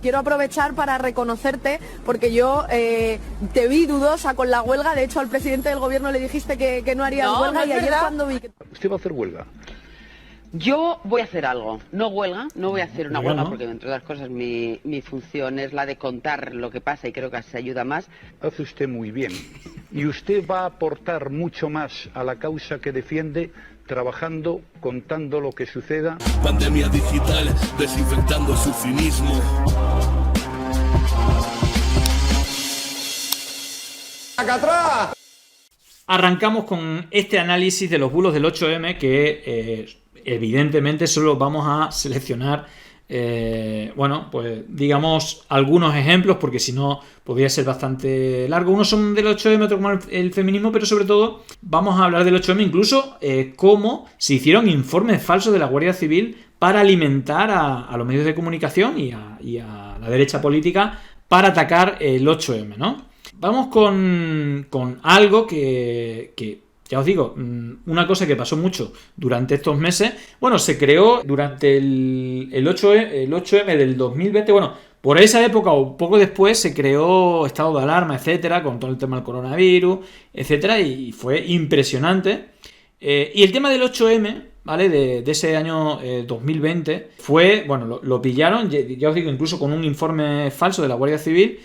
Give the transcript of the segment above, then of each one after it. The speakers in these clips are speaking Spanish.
quiero aprovechar para reconocerte, porque yo te vi dudosa con la huelga. De hecho, al presidente del gobierno le dijiste que no harías huelga, y ayer cuando vi que... ¿Usted va a hacer huelga? Yo voy a hacer algo, no huelga, no voy a hacer una huelga, ¿no? porque entre otras cosas mi función es la de contar lo que pasa y creo que así ayuda más. Hace usted muy bien. Y usted va a aportar mucho más a la causa que defiende trabajando, contando lo que suceda. Pandemia digital, desinfectando su cinismo. ¡Acá atrás! Arrancamos con este análisis de los bulos del 8M que evidentemente solo vamos a seleccionar, bueno, pues digamos algunos ejemplos, porque si no podría ser bastante largo. Unos son del 8M, otros como el feminismo, pero sobre todo vamos a hablar del 8M, incluso cómo se hicieron informes falsos de la Guardia Civil para alimentar a los medios de comunicación y a la derecha política para atacar el 8M, ¿no? Vamos con algo que ya os digo, una cosa que pasó mucho durante estos meses. Bueno, se creó durante el 8M del 2020. Bueno, por esa época o poco después se creó estado de alarma, etcétera, con todo el tema del coronavirus, etcétera, y fue impresionante. Y el tema del 8M, ¿vale? De ese año 2020 fue, bueno, lo pillaron, ya os digo, incluso con un informe falso de la Guardia Civil.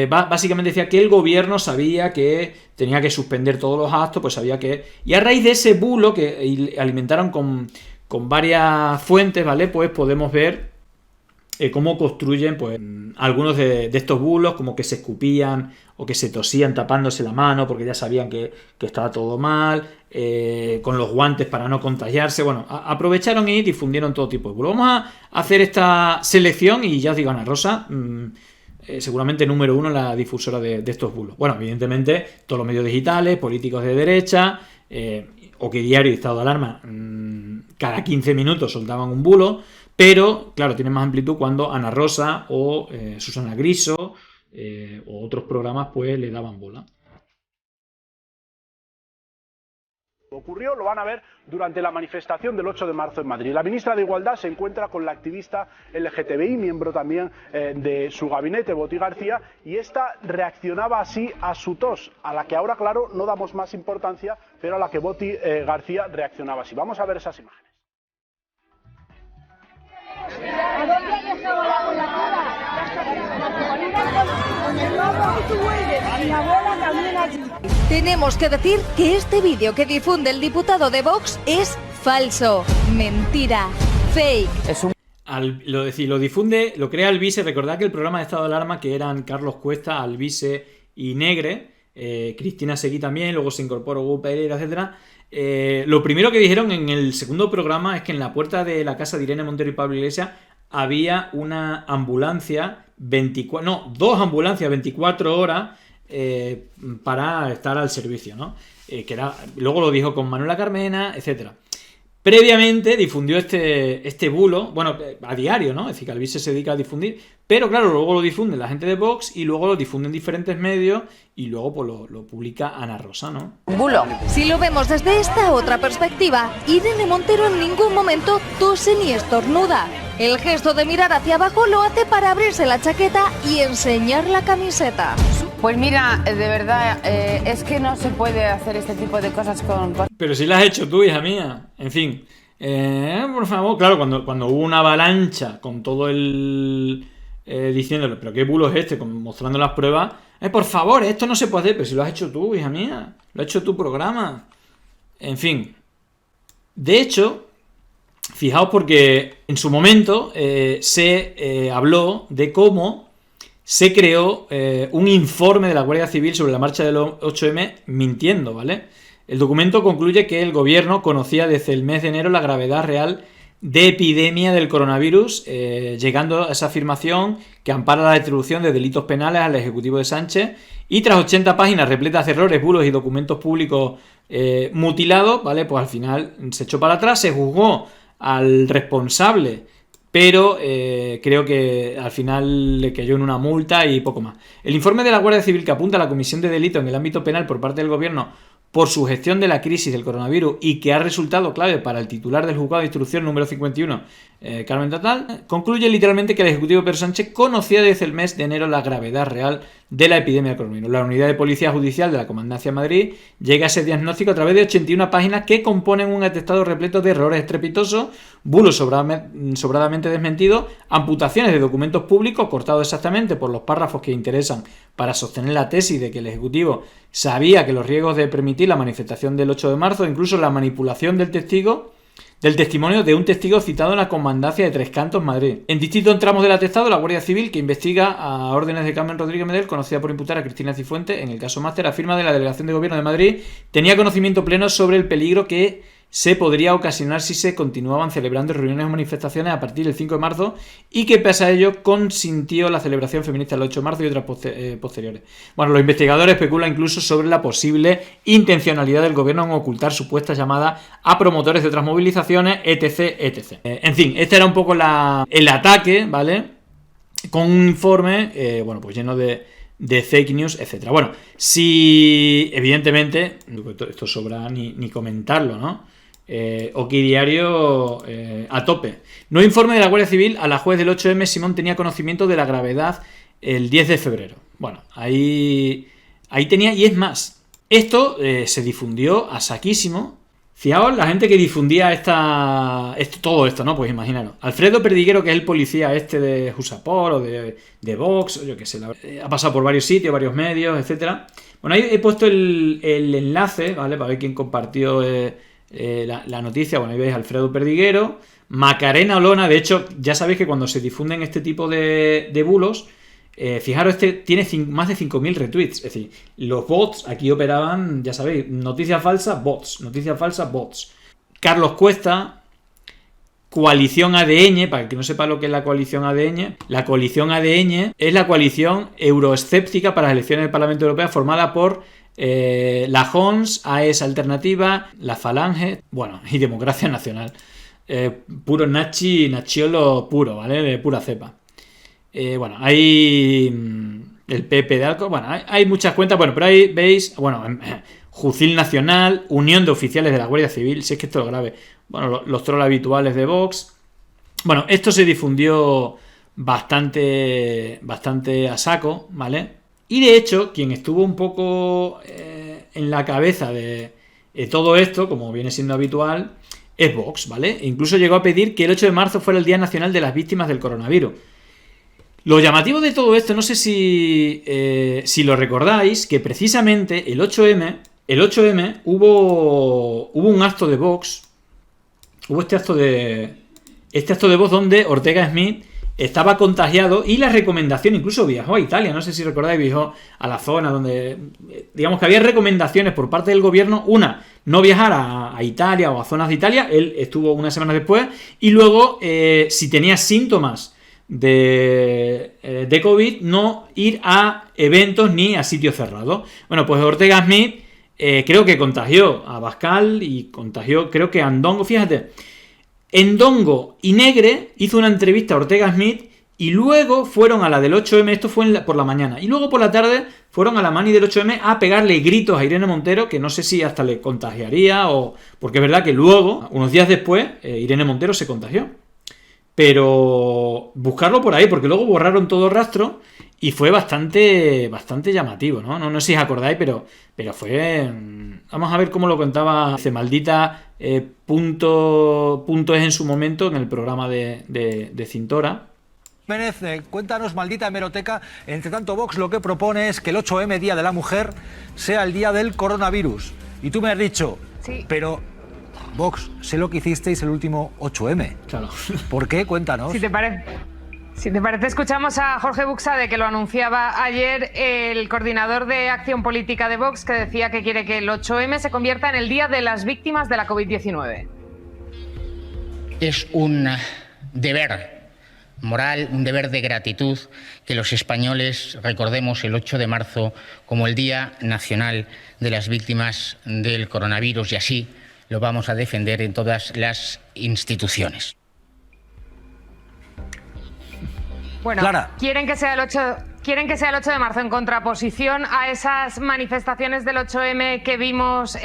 Básicamente decía que el gobierno sabía que tenía que suspender todos los actos, pues sabía que... Y a raíz de ese bulo que alimentaron con varias fuentes, ¿vale? Pues podemos ver cómo construyen pues algunos de estos bulos, como que se escupían o que se tosían tapándose la mano porque ya sabían que estaba todo mal, con los guantes para no contagiarse. Bueno, aprovecharon y difundieron todo tipo de bulos. Vamos a hacer esta selección y ya os digo, Ana Rosa... seguramente número uno la difusora de estos bulos. Bueno, evidentemente todos los medios digitales, políticos de derecha, OK Diario y Estado de Alarma, cada 15 minutos soltaban un bulo, pero claro, tiene más amplitud cuando Ana Rosa o Susana Griso o otros programas pues le daban bola. Ocurrió, lo van a ver durante la manifestación del 8 de marzo en Madrid. La ministra de Igualdad se encuentra con la activista LGTBI, miembro también de su gabinete, Boti García, y esta reaccionaba así a su tos, a la que ahora, claro, no damos más importancia, pero a la que Boti García reaccionaba así. Vamos a ver esas imágenes. ¿A dónde has dejado la cola? Mi abuela también allí. Tenemos que decir que este vídeo que difunde el diputado de Vox es falso, mentira, fake. Lo difunde, lo crea Alvise. Recordad que el programa de estado de alarma, que eran Carlos Cuesta, Alvise y Negre, Cristina Seguí también, luego se incorporó Hugo Pereira, etcétera. Lo primero que dijeron en el segundo programa es que en la puerta de la casa de Irene Montero y Pablo Iglesias había una ambulancia, dos ambulancias 24 horas para estar al servicio, ¿no? Luego lo dijo con Manuela Carmena, etcétera. Previamente difundió este bulo, bueno, a diario, ¿no? Es decir, que Alvise se dedica a difundir, pero claro, luego lo difunde la gente de Vox y luego lo difunden diferentes medios y luego pues lo publica Ana Rosa, ¿no? Bulo. Si lo vemos desde esta otra perspectiva, Irene Montero en ningún momento tose ni estornuda. El gesto de mirar hacia abajo lo hace para abrirse la chaqueta y enseñar la camiseta. Pues mira, de verdad, es que no se puede hacer este tipo de cosas con... Pero si la has hecho tú, hija mía. En fin, por favor, claro, cuando hubo una avalancha con todo el... diciéndole, pero qué bulo es este, mostrando las pruebas, por favor, esto no se puede hacer. Pero si lo has hecho tú, hija mía, lo ha hecho tu programa. En fin, de hecho, fijaos porque en su momento se habló de cómo se creó un informe de la Guardia Civil sobre la marcha del 8M mintiendo, ¿vale? El documento concluye que el gobierno conocía desde el mes de enero la gravedad real de epidemia del coronavirus, llegando a esa afirmación que ampara la atribución de delitos penales al Ejecutivo de Sánchez, y tras 80 páginas repletas de errores, bulos y documentos públicos mutilados, ¿vale? Pues al final se echó para atrás, se juzgó al responsable, pero creo que al final le cayó en una multa y poco más. El informe de la Guardia Civil que apunta a la comisión de delito en el ámbito penal por parte del gobierno por su gestión de la crisis del coronavirus y que ha resultado clave para el titular del juzgado de instrucción número 51 Carmen Tatal, concluye literalmente que el ejecutivo Pedro Sánchez conocía desde el mes de enero la gravedad real de la epidemia de coronavirus. La unidad de policía judicial de la Comandancia de Madrid llega a ese diagnóstico a través de 81 páginas que componen un atestado repleto de errores estrepitosos, bulos sobradamente desmentidos, amputaciones de documentos públicos cortados exactamente por los párrafos que interesan para sostener la tesis de que el Ejecutivo sabía que los riesgos de permitir la manifestación del 8 de marzo, incluso la manipulación del testimonio de un testigo citado en la Comandancia de Tres Cantos, Madrid. En distintos tramos del atestado, la Guardia Civil, que investiga a órdenes de Carmen Rodríguez Medel, conocida por imputar a Cristina Cifuentes en el caso Máster, afirma de la Delegación de Gobierno de Madrid, tenía conocimiento pleno sobre el peligro que se podría ocasionar si se continuaban celebrando reuniones o manifestaciones a partir del 5 de marzo y que pese a ello consintió la celebración feminista del 8 de marzo y otras posteriores. Bueno, los investigadores especulan incluso sobre la posible intencionalidad del gobierno en ocultar supuestas llamadas a promotores de otras movilizaciones, etc. En fin, este era un poco el ataque, ¿vale? Con un informe, bueno, pues lleno de fake news, etcétera. Bueno, si evidentemente, esto sobra ni comentarlo, ¿no? Oki Diario a tope. No informe de la Guardia Civil a la juez del 8M. Simón tenía conocimiento de la gravedad el 10 de febrero. Bueno, ahí tenía, y es más, esto se difundió a saquísimo. Fijaos la gente que difundía todo esto, ¿no? Pues imaginaros. Alfredo Perdiguero, que es el policía de Jusapol o de Vox, o yo qué sé, ha pasado por varios sitios, varios medios, etcétera. Bueno, ahí he puesto el enlace, ¿vale? Para ver quién compartió la noticia. Bueno, ahí veis Alfredo Perdiguero, Macarena Olona. De hecho, ya sabéis que cuando se difunden este tipo de bulos, fijaros, tiene más de 5.000 retweets. Es decir, los bots aquí operaban, ya sabéis, noticias falsas, bots. Carlos Cuesta, Coalición ADN, para el que no sepa lo que es la Coalición ADN, la Coalición ADN es la coalición euroescéptica para las elecciones del Parlamento Europeo formada por la Jons, AES Alternativa, la Falange, bueno, y Democracia Nacional. Puro Nachiolo puro, ¿vale? De pura cepa. Bueno, hay el PP de Alco, bueno, hay muchas cuentas, bueno, pero ahí veis, bueno, Jucil Nacional, Unión de Oficiales de la Guardia Civil, si es que esto es lo grave, bueno, los trolls habituales de Vox. Bueno, esto se difundió bastante a saco, ¿vale? Y de hecho, quien estuvo un poco en la cabeza de todo esto, como viene siendo habitual, es Vox, ¿vale? E incluso llegó a pedir que el 8 de marzo fuera el Día Nacional de las Víctimas del Coronavirus. Lo llamativo de todo esto, no sé si lo recordáis, que precisamente el 8M hubo un acto de Vox, hubo este acto de Vox donde Ortega Smith estaba contagiado y la recomendación, incluso viajó a Italia, no sé si recordáis, viajó a la zona donde, digamos que había recomendaciones por parte del gobierno, una, no viajar a Italia o a zonas de Italia, él estuvo unas semanas después, y luego, si tenía síntomas de COVID, no ir a eventos ni a sitios cerrados. Bueno, pues Ortega Smith creo que contagió a Abascal y contagió, creo que a Ndongo, fíjate. Ndongo y Negre hizo una entrevista a Ortega Smith y luego fueron a la del 8M, esto fue por la mañana, y luego por la tarde fueron a la mani del 8M a pegarle gritos a Irene Montero, que no sé si hasta le contagiaría o... porque es verdad que luego, unos días después, Irene Montero se contagió. Pero buscarlo por ahí, porque luego borraron todo rastro y fue bastante llamativo, ¿no? No sé si os acordáis, pero fue... Vamos a ver cómo lo contaba ese maldita punto es en su momento en el programa de Cintora. Méndez, cuéntanos, maldita hemeroteca. Entre tanto, Vox lo que propone es que el 8M, Día de la Mujer, sea el día del coronavirus. Y tú me has dicho, sí, pero... Vox, sé lo que hicisteis el último 8M. Claro. ¿Por qué? Cuéntanos. Si te parece, escuchamos a Jorge Buxade, que lo anunciaba ayer, el coordinador de acción política de Vox, que decía que quiere que el 8M se convierta en el Día de las Víctimas de la COVID-19. Es un deber moral, un deber de gratitud que los españoles recordemos el 8 de marzo como el Día Nacional de las Víctimas del Coronavirus, y así lo vamos a defender en todas las instituciones. Bueno, Clara. quieren que sea el quieren que sea el 8 de marzo en contraposición a esas manifestaciones del 8M que vimos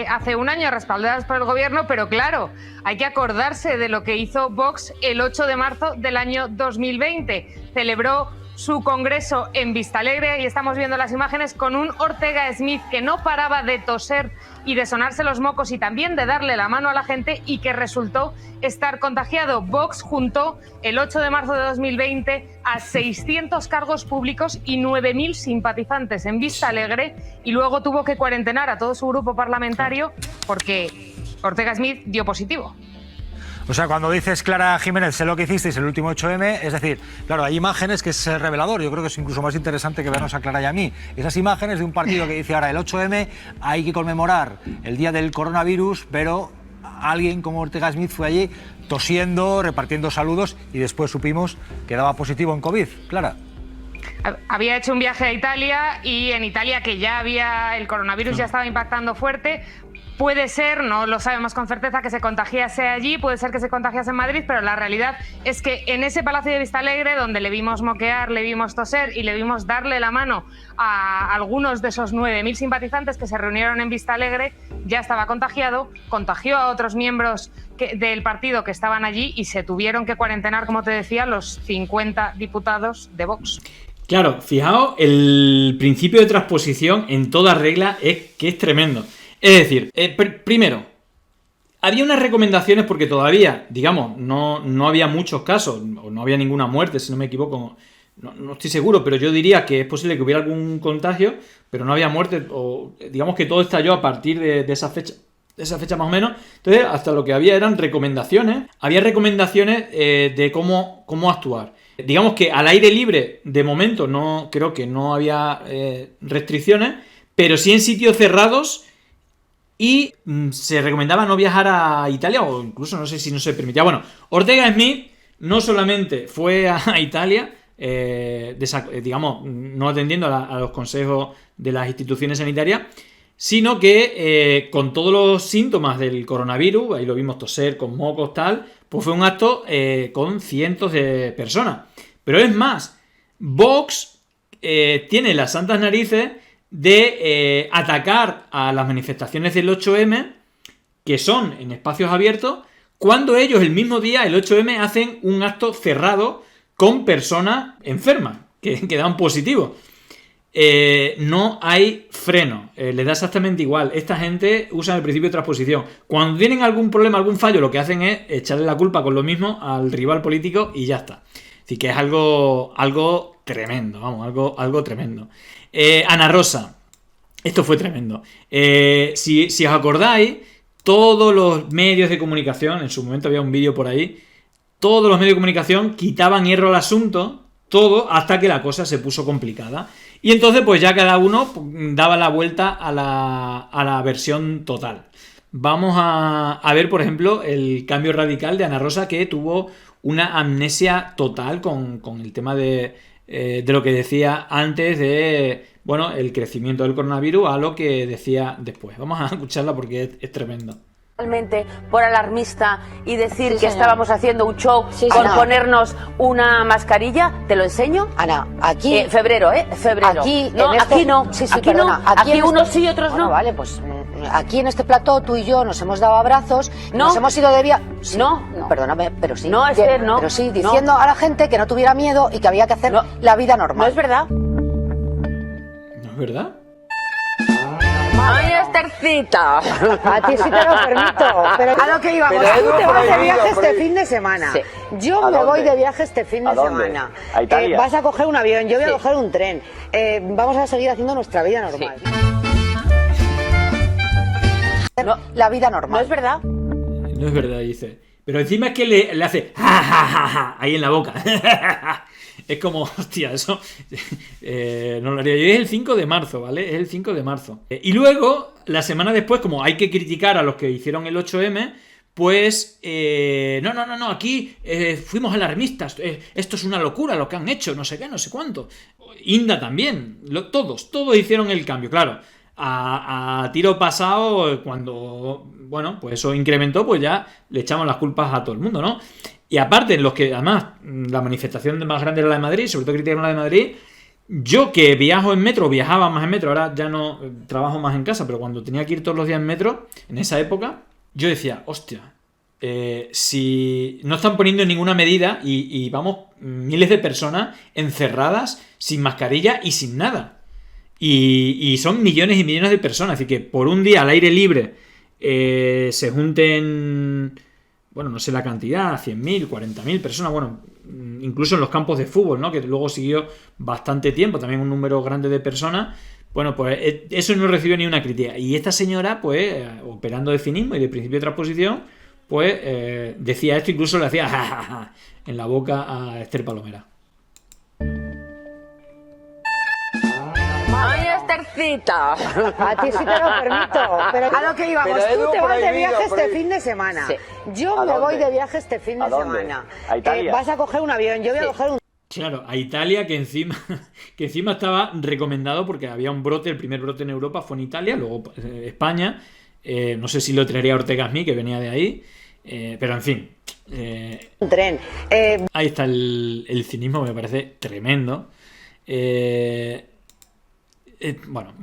hace un año respaldadas por el gobierno, pero claro, hay que acordarse de lo que hizo Vox el 8 de marzo del año 2020. Celebró su congreso en Vistalegre y estamos viendo las imágenes con un Ortega Smith que no paraba de toser y de sonarse los mocos y también de darle la mano a la gente y que resultó estar contagiado. Vox juntó el 8 de marzo de 2020 a 600 cargos públicos y 9.000 simpatizantes en Vistalegre y luego tuvo que cuarentenar a todo su grupo parlamentario porque Ortega Smith dio positivo. O sea, cuando dices, Clara Jiménez, sé lo que hicisteis el último 8M, es decir, claro, hay imágenes que es revelador, yo creo que es incluso más interesante que vernos a Clara y a mí. Esas imágenes de un partido que dice ahora el 8M hay que conmemorar el día del coronavirus, pero alguien como Ortega Smith fue allí tosiendo, repartiendo saludos y después supimos que daba positivo en COVID. Clara. Había hecho un viaje a Italia y en Italia, que ya había el coronavirus, ya estaba impactando fuerte. Puede ser, no lo sabemos con certeza, que se contagiase allí, puede ser que se contagiase en Madrid, pero la realidad es que en ese Palacio de Vistalegre, donde le vimos moquear, le vimos toser y le vimos darle la mano a algunos de esos 9.000 simpatizantes que se reunieron en Vistalegre, ya estaba contagiado, contagió a otros miembros del partido que estaban allí y se tuvieron que cuarentenar, como te decía, los 50 diputados de Vox. Claro, fijaos, el principio de transposición en toda regla es que es tremendo. Es decir, primero, había unas recomendaciones porque todavía, digamos, no había muchos casos, o no había ninguna muerte, si no me equivoco, no estoy seguro, pero yo diría que es posible que hubiera algún contagio, pero no había muerte, o digamos que todo estalló a partir de esa fecha más o menos. Entonces, hasta lo que había eran recomendaciones, de cómo actuar. Digamos que al aire libre, de momento, creo que no había restricciones, pero sí en sitios cerrados. Y se recomendaba no viajar a Italia, o incluso no sé si no se permitía. Bueno, Ortega Smith no solamente fue a Italia, digamos, no atendiendo a los consejos de las instituciones sanitarias, sino que con todos los síntomas del coronavirus, ahí lo vimos toser, con mocos, tal, pues fue un acto con cientos de personas. Pero es más, Vox tiene las santas narices de atacar a las manifestaciones del 8M, que son en espacios abiertos, cuando ellos el mismo día, el 8M, hacen un acto cerrado con personas enfermas, que dan positivo. No hay freno, les da exactamente igual. Esta gente usa el principio de transposición. Cuando tienen algún problema, algún fallo, lo que hacen es echarle la culpa con lo mismo al rival político y ya está. Así que es algo tremendo, vamos, algo tremendo. Ana Rosa, esto fue tremendo. Si os acordáis, todos los medios de comunicación, en su momento había un vídeo por ahí, todos los medios de comunicación quitaban hierro al asunto, todo, hasta que la cosa se puso complicada. Y entonces pues ya cada uno daba la vuelta a la versión total. Vamos a ver, por ejemplo, el cambio radical de Ana Rosa, que tuvo una amnesia total con el tema de lo que decía antes de, bueno, el crecimiento del coronavirus a lo que decía después. Vamos a escucharla porque es tremendo. Por alarmista y decir que estábamos haciendo un show con ponernos una mascarilla, ¿te lo enseño? Ana, aquí... febrero. Aquí, no, aquí no. Sí, aquí perdona, no. Aquí unos sí y otros no. Vale, pues aquí en este plató tú y yo nos hemos dado abrazos, nos hemos ido de viaje... Sí, no, perdóname, pero sí. No, Esther, no. Pero sí, diciendo a la gente que no tuviera miedo y que había que hacer la vida normal. No es verdad. ¿No es verdad? ¡Ay, Esthercita! A ti sí te lo permito, pero a lo que íbamos. Tú te vas de viaje este fin de semana. Sí. Yo me voy de viaje este fin de semana. ¿A Italia? Vas a coger un avión, yo voy a coger un tren. Vamos a seguir haciendo nuestra vida normal. Sí. La vida normal. No es verdad. No es verdad, dice. Pero encima es que le hace ja, ja, ja, ja, ahí en la boca. Es como, hostia, eso no lo haría yo. Es el 5 de marzo, ¿vale? Es el 5 de marzo. Y luego, la semana después, como hay que criticar a los que hicieron el 8M, pues, no, aquí fuimos alarmistas. Esto es una locura lo que han hecho, no sé qué, no sé cuánto. Inda también, todos hicieron el cambio, claro. A tiro pasado, cuando, bueno, pues eso incrementó, pues ya le echamos las culpas a todo el mundo, ¿no? Y aparte, los que, además, la manifestación más grande era la de Madrid, sobre todo criticaron la de Madrid, Yo que viajo en metro, viajaba más en metro, ahora ya no trabajo más en casa, pero cuando tenía que ir todos los días en metro, en esa época, yo decía, hostia, si no están poniendo ninguna medida y vamos miles de personas encerradas sin mascarilla y sin nada. Y son millones y millones de personas, así que por un día al aire libre se junten, bueno, no sé la cantidad, 100.000, 40.000 personas, bueno, incluso en los campos de fútbol, ¿no? Que luego siguió bastante tiempo, también un número grande de personas. Bueno, pues eso no recibió ni una crítica. Y esta señora, pues, operando de cinismo y de principio de transposición, pues decía esto, incluso le hacía jajaja en la boca a Esther Palomera. ¡Ay, Esthercita! A ti sí te lo permito. Pero a lo que íbamos, tú te vas de viaje este fin de semana. Sí. Yo me voy de viaje este fin de semana. ¿A Italia? Vas a coger un avión, yo voy a coger un... Claro, a Italia, que encima estaba recomendado porque había un brote, el primer brote en Europa fue en Italia, luego España, no sé si lo traería Ortega Smith, que venía de ahí, pero en fin. Un tren. Ahí está el cinismo, me parece tremendo. Bueno,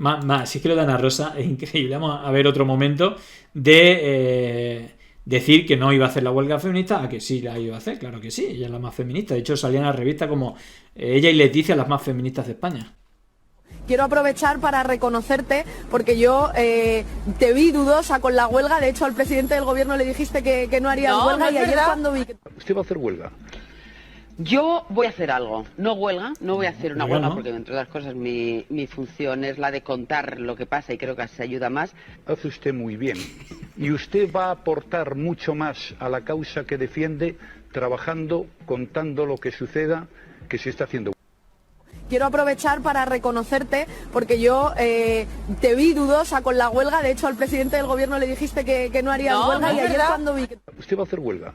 si es que lo de Ana Rosa es increíble. Vamos a ver otro momento de decir que no iba a hacer la huelga feminista, a que sí la iba a hacer, claro que sí, ella es la más feminista. De hecho, salían en la revista como ella y Leticia, las más feministas de España. Quiero aprovechar para reconocerte, porque yo te vi dudosa con la huelga. De hecho, al presidente del gobierno le dijiste que no harías huelga, y ayer cuando vi que... ¿Usted va a hacer huelga? Yo voy a hacer algo, no huelga, no voy a hacer una huelga, ¿no? porque entre otras cosas mi función es la de contar lo que pasa y creo que así ayuda más. Hace usted muy bien. Y usted va a aportar mucho más a la causa que defiende trabajando, contando lo que suceda, que se está haciendo. Quiero aprovechar para reconocerte, porque yo te vi dudosa con la huelga. De hecho, al presidente del gobierno le dijiste que no harías huelga, y ayer cuando vi que... ¿Usted va a hacer huelga?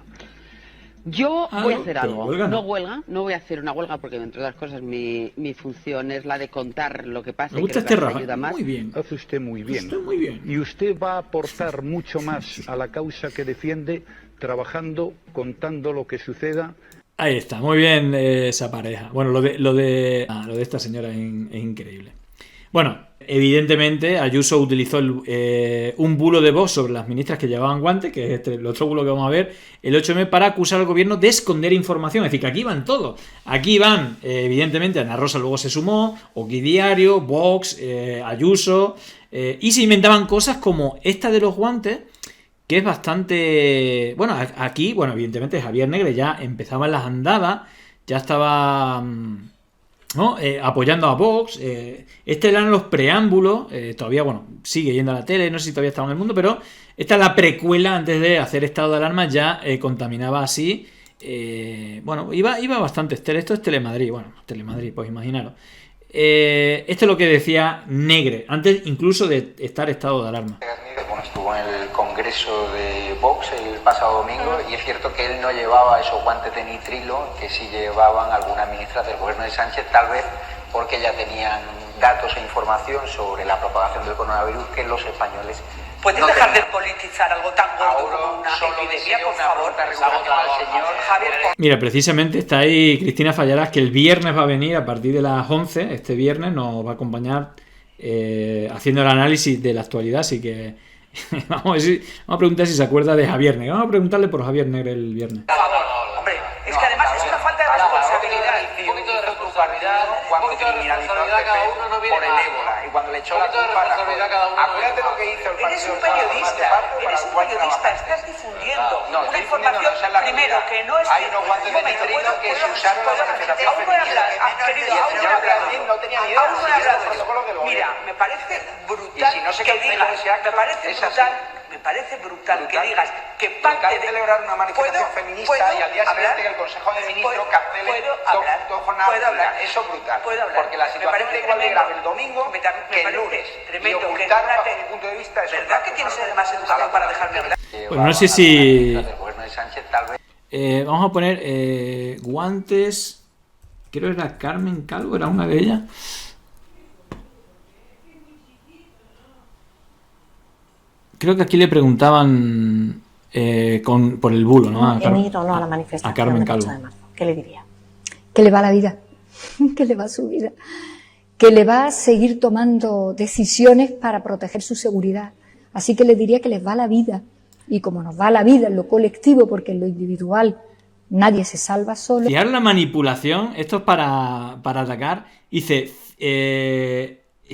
Yo voy a hacer algo, huelga no huelga, no voy a hacer una huelga, porque entre otras cosas mi función es la de contar lo que pasa y creo que así ayuda más. Muy bien. Hace usted muy bien. Usted muy bien. Y usted va a aportar mucho más a la causa que defiende trabajando, contando lo que suceda. Ahí está, muy bien esa pareja. Bueno, lo de esta señora es increíble. Bueno, evidentemente Ayuso utilizó un bulo de Vox sobre las ministras que llevaban guantes, que es el otro bulo que vamos a ver, el 8M, para acusar al gobierno de esconder información. Es decir, que aquí van todos. Aquí van, evidentemente, Ana Rosa luego se sumó, Oki Diario, Vox, Ayuso, y se inventaban cosas como esta de los guantes, que es bastante... Bueno, aquí, bueno, evidentemente Javier Negre ya empezaba en las andadas, ya estaba... ¿no? Apoyando a Vox. Eran los preámbulos. Todavía, bueno, sigue yendo a la tele, no sé si todavía está en el mundo, pero esta es la precuela antes de hacer estado de alarma. Ya contaminaba así. Bueno, iba bastante. Esto es Telemadrid. Bueno, Telemadrid, pues imaginaros. Esto es lo que decía Negre, antes incluso de estar estado de alarma. Bueno, estuvo en el congreso de Vox el pasado domingo y es cierto que él no llevaba esos guantes de nitrilo que sí llevaban algunas ministras del gobierno de Sánchez, tal vez porque ya tenían datos e información sobre la propagación del coronavirus que los españoles ¿Puedes no dejar tenían. de politizar algo tan gordo como una epidemia, por favor? Javier, Mira, precisamente está ahí Cristina Fallarás, que el viernes va a venir a partir de las 11, este viernes nos va a acompañar haciendo el análisis de la actualidad, así que vamos a preguntar si se acuerda de Javier Negre. Vamos a preguntarle por Javier Negre el viernes. por favor, hombre, es que además es una falta de responsabilidad. Un poquito de responsabilidad cuando criminalizó al PP por el ébola y cuando le echó la culpa a Rajoy. Acuérdate lo que hizo el Eres un periodista, estás difundiendo una información, primero, que no es... Hay unos guantes de nitrilo que se usaron en la manifestación feminista. Aún no he hablado de eso. Mira, me parece brutal que digas, me parece brutal que digas que parte de... celebrar una manifestación feminista y al día siguiente que el Consejo de Ministros cancele dos jornadas. Eso es brutal. Porque la situación es igual de grave el domingo que el lunes. Y ocultar bajo mi punto de vista es ¿verdad que tienes además educación para dejarme hablar? Pues no sé si... vamos a poner guantes... Creo que era Carmen Calvo, era una de ellas. Creo que aquí le preguntaban por el bulo, ¿no? Venir o no a la manifestación a Carmen del 8 Calvo. de marzo. ¿Qué le diría? Que le va la vida, que le va su vida. que le va a seguir tomando decisiones para proteger su seguridad. Así que les diría que les va la vida. Y como nos va la vida en lo colectivo, porque en lo individual nadie se salva solo. Fijaros la manipulación, esto es para atacar. Dice,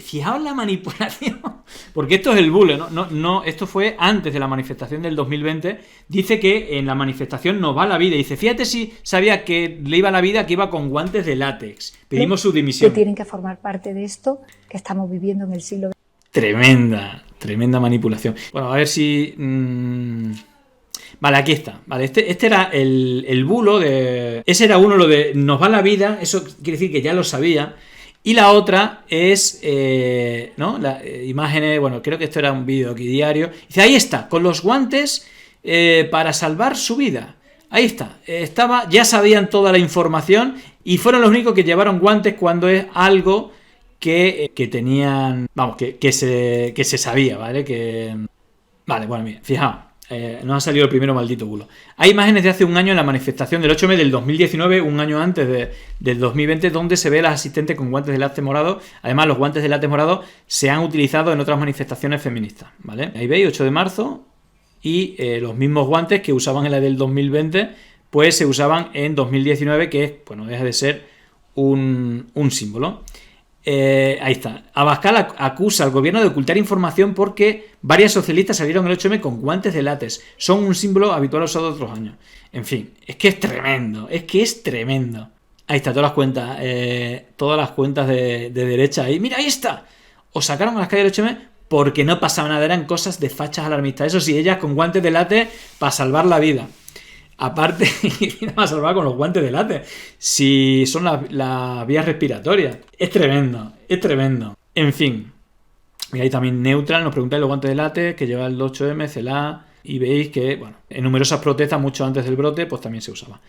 fijaos la manipulación, porque esto es el bule, no, esto fue antes de la manifestación del 2020. Dice que en la manifestación nos va la vida. Dice, fíjate si sabía que le iba la vida, que iba con guantes de látex. Pedimos su dimisión. Que tienen que formar parte de esto que estamos viviendo en el siglo XX. Tremenda manipulación. Bueno, a ver si... Vale, aquí está. Vale, este era el bulo de... Ese era uno, lo de nos va la vida. Eso quiere decir que ya lo sabía. Y la otra es, ¿no? Imágenes, bueno, creo que esto era un vídeo aquí diario. Dice, ahí está, con los guantes para salvar su vida. Ahí está. Ya sabían toda la información y fueron los únicos que llevaron guantes cuando es algo que tenían, vamos, que se sabía, ¿vale? Vale, bueno, mira, fijaos. Nos ha salido el primero maldito bulo. Hay imágenes de hace un año en la manifestación del 8M del 2019, un año antes del 2020, donde se ve a las asistentes con guantes de látex morado. Además, los guantes de látex morado se han utilizado en otras manifestaciones feministas, ¿vale? Ahí veis, 8 de marzo, y los mismos guantes que usaban en la del 2020, pues se usaban en 2019, que es, bueno, deja de ser un símbolo. Ahí está. Abascal acusa al gobierno de ocultar información porque varias socialistas salieron el 8M con guantes de látex. Son un símbolo habitual usado otros años. En fin, es que es tremendo. Ahí está, todas las cuentas de derecha ahí. Mira, ahí está. Os sacaron a las calles del 8M porque no pasaba nada. Eran cosas de fachas alarmistas. Eso sí, ellas con guantes de látex para salvar la vida. Aparte, va a salvar con los guantes de látex. Si son las vías respiratorias. Es tremendo. En fin. Y ahí también Neutral nos preguntáis los guantes de látex que lleva el 8M, CELA. Y veis que, bueno, en numerosas protestas, mucho antes del brote, pues también se usaba.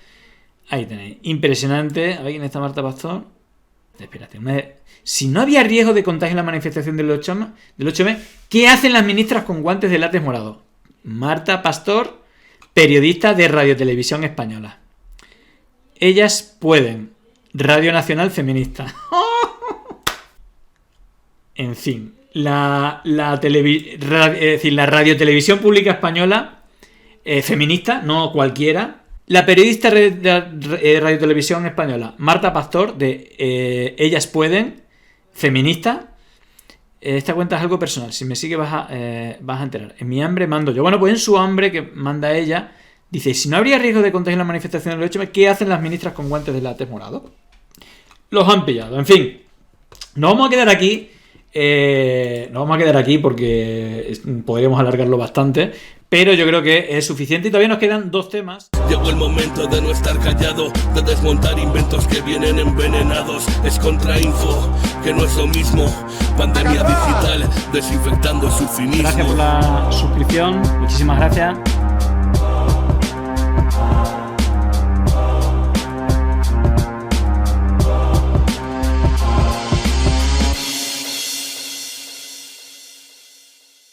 Ahí tenéis. Impresionante. A ver quién está Marta Pastor. Espérate. Si no había riesgo de contagio en la manifestación del 8M, ¿qué hacen las ministras con guantes de látex morado? Marta Pastor, periodista de Radio Televisión Española. Ellas pueden. Radio Nacional Feminista. En fin. La Radio Televisión Pública Española feminista, no cualquiera. La periodista de Radio Televisión Española, Marta Pastor, de Ellas Pueden, feminista. Esta cuenta es algo personal. Si me sigue vas a enterar. En mi hambre mando yo. Bueno, pues en su hambre que manda ella, dice, si no habría riesgo de contagio en la manifestación del 8M, ¿qué hacen las ministras con guantes de látex morado? Los han pillado. En fin, nos vamos a quedar aquí. Porque podríamos alargarlo bastante, pero yo creo que es suficiente y todavía nos quedan dos temas. Llegó el momento de no estar callado, de desmontar inventos que vienen envenenados. Es contrainfo, que no es lo mismo. Pandemia digital, desinfectando su cinismo. Gracias por la suscripción, muchísimas gracias.